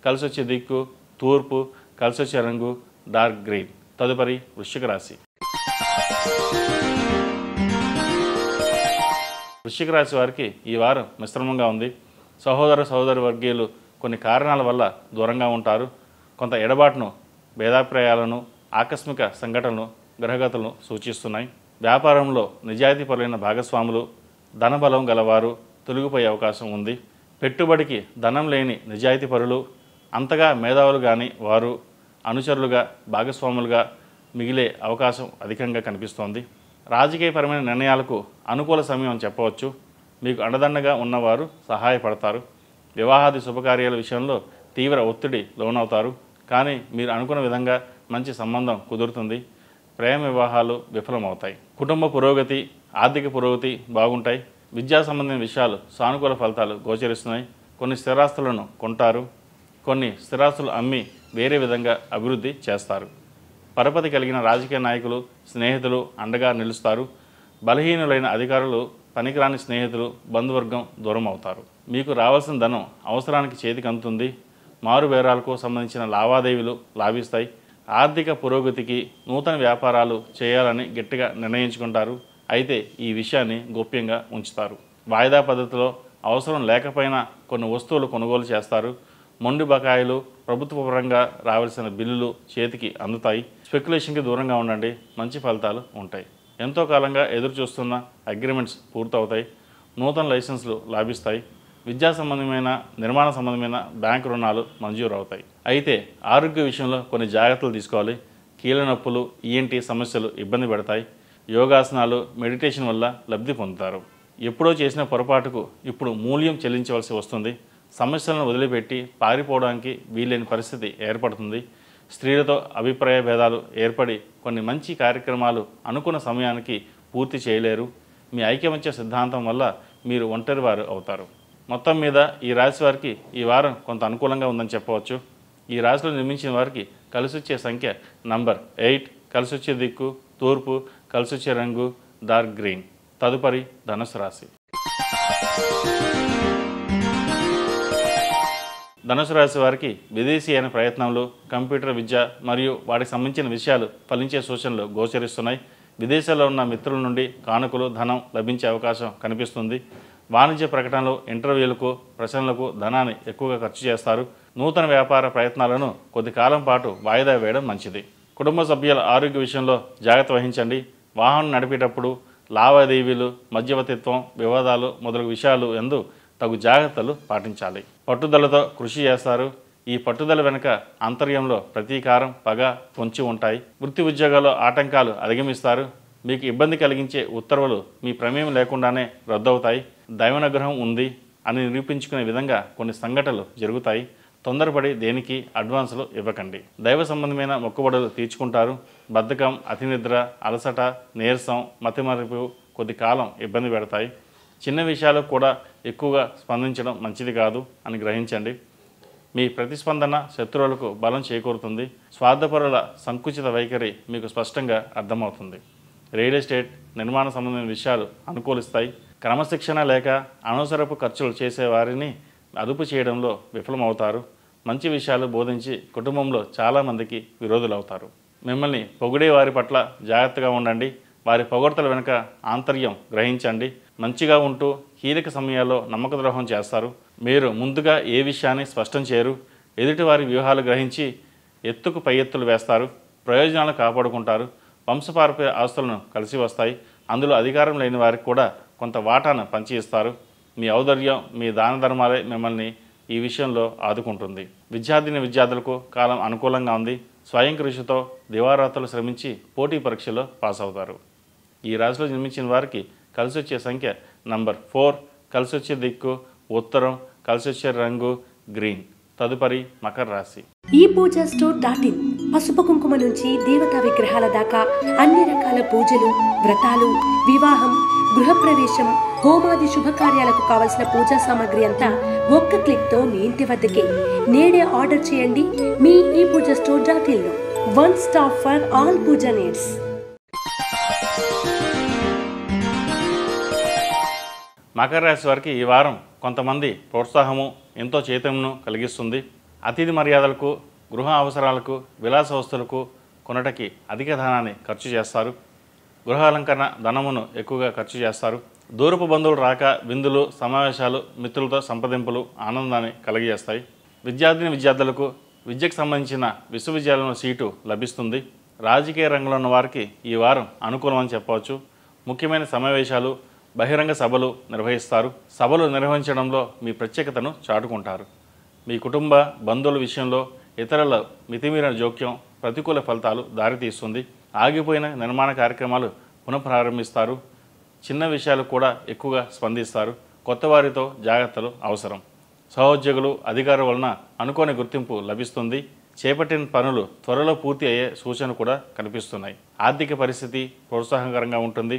కలిసి వచ్చే దిక్కు తూర్పు, కలిసి వచ్చే రంగు డార్క్ గ్రీన్. తదుపరి వృశ్చిక రాశి. వృశ్చిక రాశి వారికి ఈ వారం మిశ్రమంగా ఉంది. సహోదరి వర్గీయులు కొన్ని కారణాల వల్ల దూరంగా ఉంటారు. కొంత ఎడబాటును, భేదాభిప్రాయాలను, ఆకస్మిక సంఘటనలు, గ్రహగతులను సూచిస్తున్నాయి. వ్యాపారంలో నిజాయితీపరులైన భాగస్వాములు, ధనబలం గలవారు తొలగిపోయే అవకాశం ఉంది. పెట్టుబడికి ధనం లేని నిజాయితీపరులు, అంతగా మేధావులు కానీ వారు అనుచరులుగా, భాగస్వాములుగా మిగిలే అవకాశం అధికంగా కనిపిస్తోంది. రాజకీయపరమైన నిర్ణయాలకు అనుకూల సమయం అని చెప్పవచ్చు. మీకు అండదండగా ఉన్నవారు సహాయపడతారు. వివాహాది శుభకార్యాల విషయంలో తీవ్ర ఒత్తిడి లోనవుతారు. కానీ మీరు అనుకున్న విధంగా మంచి సంబంధం కుదురుతుంది. ప్రేమ వివాహాలు విఫలమవుతాయి. కుటుంబ పురోగతి, ఆర్థిక పురోగతి బాగుంటాయి. విద్యా సంబంధించిన విషయాలు సానుకూల ఫలితాలు గోచరిస్తున్నాయి. కొన్ని స్థిరాస్తులను కొంటారు. కొన్ని స్థిరాస్తులు అమ్మి వేరే విధంగా అభివృద్ధి చేస్తారు. పరపతి కలిగిన రాజకీయ నాయకులు, స్నేహితులు అండగా నిలుస్తారు. బలహీనులైన అధికారులు, పనికిరాని స్నేహితులు, బంధువర్గం దూరం అవుతారు. మీకు రావాల్సిన ధనం అవసరానికి చేతికి అందుతుంది. మారు బేరాలకు సంబంధించిన లావాదేవీలు లాభిస్తాయి. ఆర్థిక పురోగతికి నూతన వ్యాపారాలు చేయాలని గట్టిగా నిర్ణయించుకుంటారు. అయితే ఈ విషయాన్ని గోప్యంగా ఉంచుతారు. వాయిదా పద్ధతిలో అవసరం లేకపోయినా కొన్ని వస్తువులు కొనుగోలు చేస్తారు. మొండి బకాయిలు, ప్రభుత్వ పరంగా రావాల్సిన బిల్లులు చేతికి అందుతాయి. స్పెక్యులేషన్కి దూరంగా ఉండండి. మంచి ఫలితాలు ఉంటాయి. ఎంతో కాలంగా ఎదురు చూస్తున్న అగ్రిమెంట్స్ పూర్తవుతాయి. నూతన లైసెన్సులు లాభిస్తాయి. విద్యా సంబంధమైన, నిర్మాణ సంబంధమైన బ్యాంకు రుణాలు మంజూరు అవుతాయి. అయితే ఆరోగ్య విషయంలో కొన్ని జాగ్రత్తలు తీసుకోవాలి. కీళ్ళ నొప్పులు, ఈఎన్టీ సమస్యలు ఇబ్బంది పెడతాయి. యోగాసనాలు, మెడిటేషన్ వల్ల లబ్ధి పొందుతారు. ఎప్పుడో చేసిన పొరపాటుకు ఇప్పుడు మూల్యం చెల్లించవలసి వస్తుంది. సమస్యలను వదిలిపెట్టి పారిపోవడానికి వీలైన పరిస్థితి ఏర్పడుతుంది. స్త్రీలతో అభిప్రాయ భేదాలు ఏర్పడి కొన్ని మంచి కార్యక్రమాలు అనుకున్న సమయానికి పూర్తి చేయలేరు. మీ ఐకమత్య సిద్ధాంతం వల్ల మీరు ఒంటరివారు అవుతారు. మొత్తం మీద ఈ రాశి వారికి ఈ వారం కొంత అనుకూలంగా ఉందని చెప్పవచ్చు. ఈ రాశిలో నిర్మించిన వారికి కలిసొచ్చే సంఖ్య నంబర్ 8, కలిసొచ్చే దిక్కు తూర్పు, కలిసొచ్చే రంగు డార్క్ గ్రీన్. తదుపరి ధనుసు రాశి. ధనుసు రాశి వారికి విదేశీ అయిన ప్రయత్నాలు, కంప్యూటర్ విద్య మరియు వాటికి సంబంధించిన విషయాలు ఫలించే సూచనలు గోచరిస్తున్నాయి. విదేశాల్లో ఉన్న మిత్రుల నుండి కానుకలు, ధనం లభించే అవకాశం కనిపిస్తుంది. వాణిజ్య ప్రకటనలు, ఇంటర్వ్యూలకు, ప్రశ్నలకు ధనాన్ని ఎక్కువగా ఖర్చు చేస్తారు. నూతన వ్యాపార ప్రయత్నాలను కొద్ది కాలం పాటు వాయిదా వేయడం మంచిది. కుటుంబ సభ్యుల ఆరోగ్య విషయంలో జాగ్రత్త వహించండి. వాహనం నడిపేటప్పుడు లావాదేవీలు, మధ్యవర్తిత్వం, వివాదాలు మొదలగు విషయాలు యందు తగు జాగ్రత్తలు పాటించాలి. పట్టుదలతో కృషి చేస్తారు. ఈ పట్టుదల వెనుక ఆంతర్యంలో ప్రతీకారం, పగ పొంచి ఉంటాయి. వృత్తి ఉద్యోగాల్లో ఆటంకాలు అధిగమిస్తారు. మీకు ఇబ్బంది కలిగించే ఉత్తర్వులు మీ ప్రమేయం లేకుండానే రద్దవుతాయి. దైవానుగ్రహం ఉంది అని నిరూపించుకునే విధంగా కొన్ని సంఘటనలు జరుగుతాయి. తొందరపడి దేనికి అడ్వాన్సులు ఇవ్వకండి. దైవ సంబంధమైన మొక్కుబడులు తీర్చుకుంటారు. బద్ధకం, అతినిద్ర, అలసట, నీరసం, మతిమరుపు కొద్ది కాలం ఇబ్బంది పెడతాయి. చిన్న విషయాలకు కూడా ఎక్కువగా స్పందించడం మంచిది కాదు అని గ్రహించండి. మీ ప్రతిస్పందన శత్రువులకు బలం చేకూరుతుంది. స్వార్థపరుల సంకుచిత వైఖరి మీకు స్పష్టంగా అర్థమవుతుంది. రియల్ ఎస్టేట్, నిర్మాణ సంబంధమైన విషయాలు అనుకూలిస్తాయి. క్రమశిక్షణ లేక అనవసరపు ఖర్చులు చేసే వారిని అదుపు చేయడంలో విఫలమవుతారు. మంచి విషయాలు బోధించి కుటుంబంలో చాలామందికి విరోధులవుతారు. మిమ్మల్ని పొగిడే వారి పట్ల జాగ్రత్తగా ఉండండి. వారి పొగడ్తల వెనుక ఆంతర్యం గ్రహించండి. మంచిగా ఉంటూ కీలక సమయాల్లో నమ్మక ద్రోహం చేస్తారు. మీరు ముందుగా ఏ విషయాన్ని స్పష్టం చేయరు. ఎదుటివారి వ్యూహాలు గ్రహించి ఎత్తుకు పై ఎత్తులు వేస్తారు. ప్రయోజనాలు కాపాడుకుంటారు. వంశపారపర్య ఆస్తులను కలిసి వస్తాయి. అందులో అధికారం లేని వారికి కూడా కొంత వాటాను పంచి ఇస్తారు. మీ ఔదార్యం, మీ దాన ధర్మాలే మిమ్మల్ని ఈ విషయంలో ఆదుకుంటుంది. విద్యార్థులకు కాలం అనుకూలంగా ఉంది. స్వయం కృషితో దివారాత్రులు శ్రమించి పోటీ పరీక్షలో పాస్ అవుతారు. ఈ రాశిలో జన్మించిన వారికి కలిసొచ్చే సంఖ్య నంబర్ 4, కలిసొచ్చే దిక్కు ఉత్తరం, కలిసొచ్చే రంగు గ్రీన్. తదుపరి మకర రాశి. ఈ పూజా స్టోర్.in పసుపు కుంకుమ నుంచి దేవతా విగ్రహాల దాకా అన్ని రకాల పూజలు, వ్రతాలు, వివాహం, గృహప్రవేశం, హోమాది శుభకార్యాలకు కావలసిన పూజా సామాగ్రి అంతా ఒక్క క్లిక్ తో మీ ఇంటి వద్దకే. నేడే ఆర్డర్ చేయండి మీ ఈ పూజా స్టోర్.in లో. One stop for all puja needs. మకర రాశి వారికి ఈ వారం కొంతమంది ప్రోత్సాహము, ఎంతో చైతన్యను కలిగిస్తుంది. అతిథి మర్యాదలకు, గృహ అవసరాలకు, విలాస వస్తువులకు కొనటకి అధిక ధనాన్ని ఖర్చు చేస్తారు. గృహ అలంకరణ ధనమును ఎక్కువగా ఖర్చు చేస్తారు. దూరపు బంధువులు రాక విందులు, సమావేశాలు, మిత్రులతో సంప్రదింపులు ఆనందాన్ని కలిగజేస్తాయి. విద్యార్థులకు విద్యకు సంబంధించిన విశ్వవిద్యాలయంలో సీటు లభిస్తుంది. రాజకీయ రంగంలో ఉన్న వారికి ఈ వారం అనుకూలమని చెప్పవచ్చు. ముఖ్యమైన సమావేశాలు, బహిరంగ సభలు నిర్వహిస్తారు. సభలు నిర్వహించడంలో మీ ప్రత్యేకతను చాటుకుంటారు. మీ కుటుంబ బంధువుల విషయంలో ఇతరుల మితిమీరిన జోక్యం ప్రతికూల ఫలితాలు దారితీస్తుంది. ఆగిపోయిన నిర్మాణ కార్యక్రమాలు పునఃప్రారంభిస్తారు. చిన్న విషయాలు కూడా ఎక్కువగా స్పందిస్తారు. కొత్త వారితో జాగ్రత్తలు అవసరం. సహోద్యోగులు, అధికారుల వలన అనుకోని గుర్తింపు లభిస్తుంది. చేపట్టిన పనులు త్వరలో పూర్తి అయ్యే సూచనలు కూడా కనిపిస్తున్నాయి. ఆర్థిక పరిస్థితి ప్రోత్సాహకరంగా ఉంటుంది.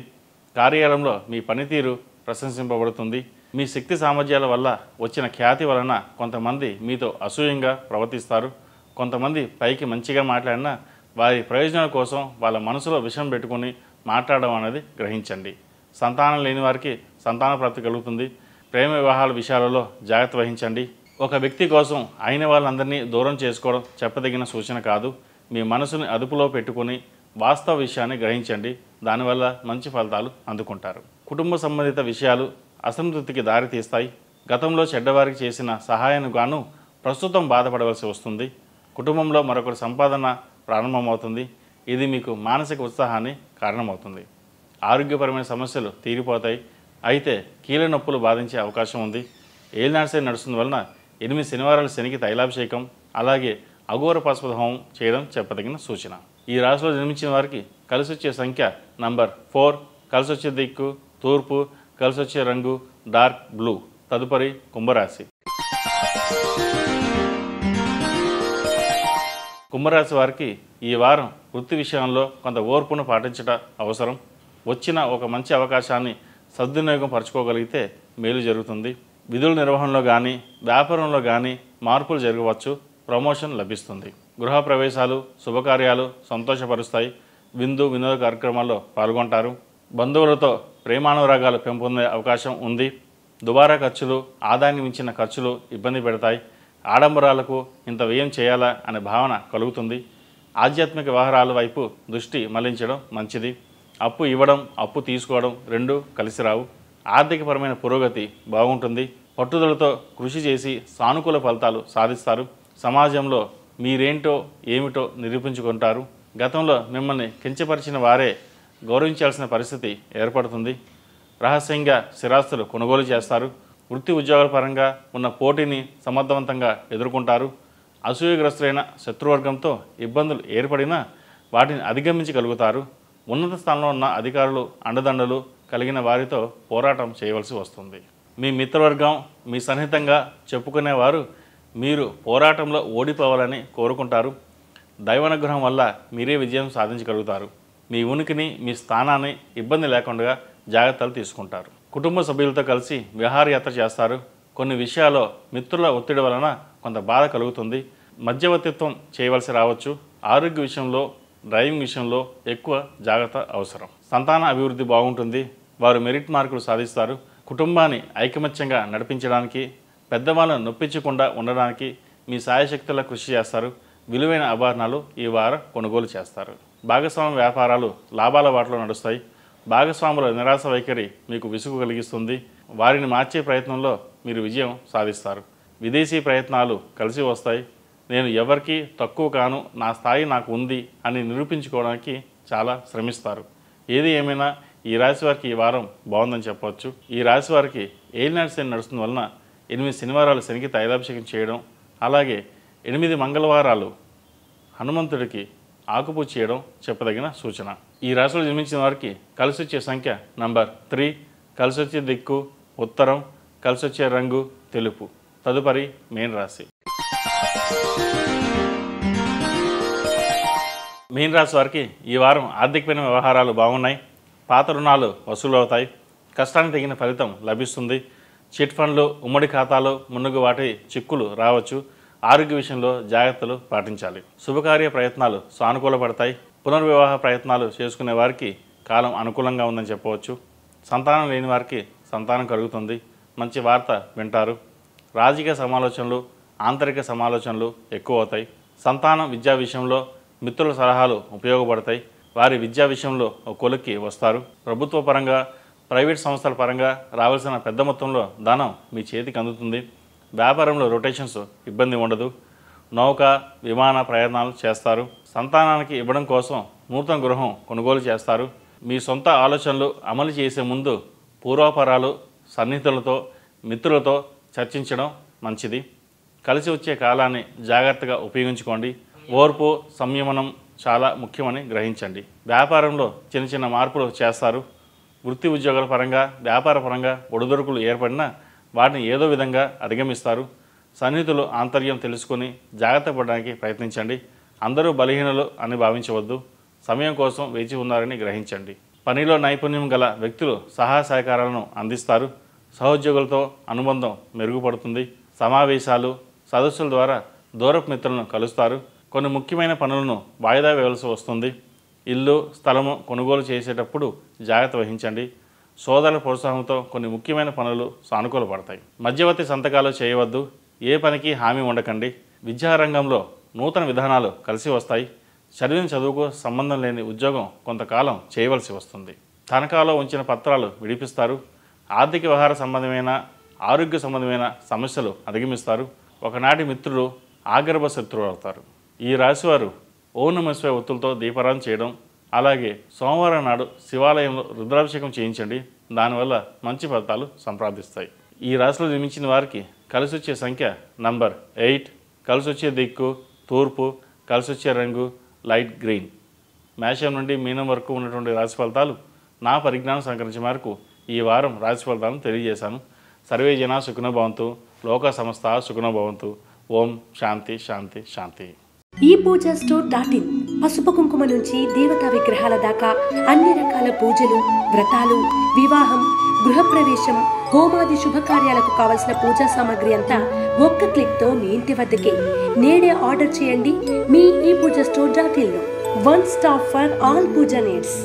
కార్యాలయంలో మీ పనితీరు ప్రశంసింపబడుతుంది. మీ శక్తి సామర్థ్యాల వల్ల వచ్చిన ఖ్యాతి వలన కొంతమంది మీతో అసూయంగా ప్రవర్తిస్తారు. కొంతమంది పైకి మంచిగా మాట్లాడినా వారి ప్రయోజనాల కోసం వాళ్ళ మనసులో విషయం పెట్టుకుని మాట్లాడడం అనేది గ్రహించండి. సంతానం లేని వారికి సంతాన ప్రాప్తి కలుగుతుంది. ప్రేమ వివాహాల విషయాలలో జాగ్రత్త వహించండి. ఒక వ్యక్తి కోసం అయిన వాళ్ళందరినీ దూరం చేసుకోవడం చెప్పదగిన సూచన కాదు. మీ మనసుని అదుపులో పెట్టుకుని వాస్తవ విషయాన్ని గ్రహించండి. దానివల్ల మంచి ఫలితాలు అందుకుంటారు. కుటుంబ సంబంధిత విషయాలు అసంతృప్తికి దారితీస్తాయి. గతంలో చెడ్డవారికి చేసిన సహాయానికి గాను ప్రస్తుతం బాధపడవలసి వస్తుంది. కుటుంబంలో మరొకరి సంపాదన ప్రారంభమవుతుంది. ఇది మీకు మానసిక ఉత్సాహాన్ని కారణమవుతుంది. ఆరోగ్యపరమైన సమస్యలు తీరిపోతాయి. అయితే కీళ్ళ నొప్పులు బాధించే అవకాశం ఉంది. ఏలినాటి నడుస్తుంది వలన 8 శనివారాలు శనికి తైలాభిషేకం, అలాగే అఘోర పశుపత హోమం చేయడం చెప్పదగిన సూచన. ఈ రాశిలో జన్మించిన వారికి కలిసి వచ్చే సంఖ్య నంబర్ 4, కలిసి వచ్చే దిక్కు తూర్పు, కలిసి వచ్చే రంగు డార్క్ బ్లూ. తదుపరి కుంభరాశి. కుంభరాశి వారికి ఈ వారం వృత్తి విషయంలో కొంత ఓర్పును పాటించడం అవసరం. వచ్చిన ఒక మంచి అవకాశాన్ని సద్వినియోగం పరచుకోగలిగితే మేలు జరుగుతుంది. విధుల నిర్వహణలో కానీ వ్యాపారంలో కానీ మార్పులు జరగవచ్చు. ప్రమోషన్ లభిస్తుంది. గృహప్రవేశాలు, శుభకార్యాలు సంతోషపరుస్తాయి. వినోద కార్యక్రమాల్లో పాల్గొంటారు. బంధువులతో ప్రేమానురాగాలు పెంపొందే అవకాశం ఉంది. దుబారా ఖర్చులు, ఆదాయాన్ని మించిన ఖర్చులు ఇబ్బంది పెడతాయి. ఆడంబరాలకు ఇంత వ్యయం చేయాలా అనే భావన కలుగుతుంది. ఆధ్యాత్మిక వ్యవహారాల వైపు దృష్టి మళ్లించడం మంచిది. అప్పు ఇవ్వడం, అప్పు తీసుకోవడం రెండూ కలిసి రావు. ఆర్థికపరమైన పురోగతి బాగుంటుంది. పట్టుదలతో కృషి చేసి సానుకూల ఫలితాలు సాధిస్తారు. సమాజంలో మీరేంటో ఏమిటో నిరూపించుకుంటారు. గతంలో మిమ్మల్ని కించపరిచిన వారే గౌరవించాల్సిన పరిస్థితి ఏర్పడుతుంది. రహస్యంగా స్థిరాస్తులు కొనుగోలు చేస్తారు. వృత్తి ఉద్యోగాల పరంగా ఉన్న పోటీని సమర్థవంతంగా ఎదుర్కొంటారు. అసూయగ్రస్తులైన శత్రువర్గంతో ఇబ్బందులు ఏర్పడినా వాటిని అధిగమించగలుగుతారు. ఉన్నత స్థానంలో ఉన్న అధికారులు, అండదండలు కలిగిన వారితో పోరాటం చేయవలసి వస్తుంది. మీ మిత్రవర్గం, మీ సన్నిహితంగా చెప్పుకునేవారు మీరు పోరాటంలో ఓడిపోవాలని కోరుకుంటారు. దైవానుగ్రహం వల్ల మీరే విజయం సాధించగలుగుతారు. మీ ఉనికిని, మీ స్థానాన్ని ఇబ్బంది లేకుండా జాగ్రత్తలు తీసుకుంటారు. కుటుంబ సభ్యులతో కలిసి విహారయాత్ర చేస్తారు. కొన్ని విషయాల్లో మిత్రుల ఒత్తిడి వలన కొంత బాధ కలుగుతుంది. మధ్యవర్తిత్వం చేయవలసి రావచ్చు. ఆరోగ్య విషయంలో, డ్రైవింగ్ విషయంలో ఎక్కువ జాగ్రత్త అవసరం. సంతాన అభివృద్ధి బాగుంటుంది. వారు మెరిట్ మార్కులు సాధిస్తారు. కుటుంబాన్ని ఐకమత్యంగా నడిపించడానికి, పెద్దవాళ్ళను నొప్పించకుండా ఉండడానికి మీ సాయశక్తుల కృషి చేస్తారు. విలువైన ఆభరణాలు ఈ వారం కొనుగోలు చేస్తారు. భాగస్వామ్య వ్యాపారాలు లాభాల బాటలో నడుస్తాయి. భాగస్వాముల నిరాశ వైఖరి మీకు విసుగు కలిగిస్తుంది. వారిని మార్చే ప్రయత్నంలో మీరు విజయం సాధిస్తారు. విదేశీ ప్రయత్నాలు కలిసి వస్తాయి. నేను ఎవరికి తక్కువ కాను, నా స్థాయి నాకు ఉంది అని నిరూపించుకోవడానికి చాలా శ్రమిస్తారు. ఏది ఏమైనా ఈ రాశి వారికి ఈ వారం బాగుందని చెప్పవచ్చు. ఈ రాశి వారికి ఏలినాటి శని నడుస్తున్న వలన 8 శనివారాలు శనికి తైలాభిషేకం చేయడం, అలాగే 8 మంగళవారాలు హనుమంతుడికి ఆకుపూజ చేయడం చెప్పదగిన సూచన. ఈ రాశిలో జన్మించిన వారికి కలిసి వచ్చే సంఖ్య నంబర్ 3, కలిసి వచ్చే దిక్కు ఉత్తరం, కలిసి వచ్చే రంగు తెలుపు. తదుపరి మీన రాశి. మీన రాశి వారికి ఈ వారం ఆర్థికమైన వ్యవహారాలు బాగున్నాయి. పాత రుణాలు వసూలు అవుతాయి. కష్టానికి తగిన ఫలితం లభిస్తుంది. చిట్ ఫండ్లు, ఉమ్మడి ఖాతాలు, మున్నుగు వాటి చిక్కులు రావచ్చు. ఆరోగ్య విషయంలో జాగ్రత్తలు పాటించాలి. శుభకార్య ప్రయత్నాలు సానుకూలపడతాయి. పునర్వివాహ ప్రయత్నాలు చేసుకునే వారికి కాలం అనుకూలంగా ఉందని చెప్పవచ్చు. సంతానం లేని వారికి సంతానం కలుగుతుంది. మంచి వార్త వింటారు. రాజకీయ సమాలోచనలు, ఆంతరిక సమాలోచనలు ఎక్కువ అవుతాయి. సంతానం విద్యా విషయంలో మిత్రుల సలహాలు ఉపయోగపడతాయి. వారి విద్యా విషయంలో ఒక కొలిక్కి వస్తారు. ప్రభుత్వ పరంగా ప్రైవేట్ సంస్థల పరంగా రావాల్సిన పెద్ద మొత్తంలో ధనం మీ చేతికి అందుతుంది. వ్యాపారంలో రొటేషన్స్ ఇబ్బంది ఉండదు. నౌక విమాన ప్రయాణాలు చేస్తారు. సంతానానికి ఇవ్వడం కోసం నూతన గృహం కొనుగోలు చేస్తారు. మీ సొంత ఆలోచనలు అమలు చేసే ముందు పూర్వాపరాలు సన్నిహితులతో మిత్రులతో చర్చించడం మంచిది. కలిసి వచ్చే కాలాన్ని జాగ్రత్తగా ఉపయోగించుకోండి. ఓర్పు సంయమనం చాలా ముఖ్యమని గ్రహించండి. వ్యాపారంలో చిన్న చిన్న మార్పులు చేస్తారు. వృత్తి ఉద్యోగాల పరంగా వ్యాపార పరంగా ఒడిదొడుకులు ఏర్పడినా వాటిని ఏదో విధంగా అధిగమిస్తారు. సన్నిహితులు ఆంతర్యం తెలుసుకుని జాగ్రత్త పడడానికి ప్రయత్నించండి. అందరూ బలహీనలు అని భావించవద్దు. సమయం కోసం వేచి ఉన్నారని గ్రహించండి. పనిలో నైపుణ్యం గల వ్యక్తులు సహాయ సహకారాలను అందిస్తారు. సహోద్యోగులతో అనుబంధం మెరుగుపడుతుంది. సమావేశాలు సదస్సుల ద్వారా దూరపు మిత్రులను కలుస్తారు. కొన్ని ముఖ్యమైన పనులను వాయిదా వేయాల్సి వస్తుంది. ఇల్లు స్థలము కొనుగోలు చేసేటప్పుడు జాగ్రత్త వహించండి. సోదరుల ప్రోత్సాహంతో కొన్ని ముఖ్యమైన పనులు సానుకూలపడతాయి. మధ్యవర్తి సంతకాలు చేయవద్దు. ఏ పనికి హామీ ఉండకండి. విద్యారంగంలో నూతన విధానాలు కలిసి వస్తాయి. చదివిన చదువుకు సంబంధం లేని ఉద్యోగం కొంతకాలం చేయవలసి వస్తుంది. తనఖాలో ఉంచిన పత్రాలు విడిపిస్తారు. ఆర్థిక వ్యవహార సంబంధమైన ఆరోగ్య సంబంధమైన సమస్యలు అధిగమిస్తారు. ఒకనాటి మిత్రులు ఆగర్భ శత్రువులు అవుతారు. ఈ రాశివారు ఓం నమః శివాయ ఒత్తులతో దీపారాధన చేయడం, అలాగే సోమవారం నాడు శివాలయంలో రుద్రాభిషేకం చేయించండి. దానివల్ల మంచి ఫలితాలు సంప్రాప్తిస్తాయి. ఈ రాశిలో జన్మించిన వారికి కలిసి వచ్చే సంఖ్య నంబర్ 8, కలిసి వచ్చే దిక్కు తూర్పు, కలిసి వచ్చే రంగు లైట్ గ్రీన్. మేషం నుండి మీనం వరకు ఉన్నటువంటి రాశి ఫలితాలు నా పరిజ్ఞానం సంకరించే మేరకు ఈ వారం రాశి ఫలితాలను తెలియజేశాను. సర్వే జనా సుఖినో భవంతు, లోక సమస్త సుఖినో భవంతు. ఓం శాంతి శాంతి శాంతి. ePoojaStore.in పసుపు కుంకుమ నుంచి దేవతా విగ్రహాల దాకా అన్ని రకాల పూజలు, వ్రతాలు, వివాహం, గృహప్రవేశం, హోమాది శుభకార్యాలకు కావలసిన పూజా సామాగ్రి అంతా ఒక్క క్లిక్తో మీ ఇంటి వద్దకే. నేడే ఆర్డర్ చేయండి మీ ePoojaStore.in లో. One stop for all puja needs.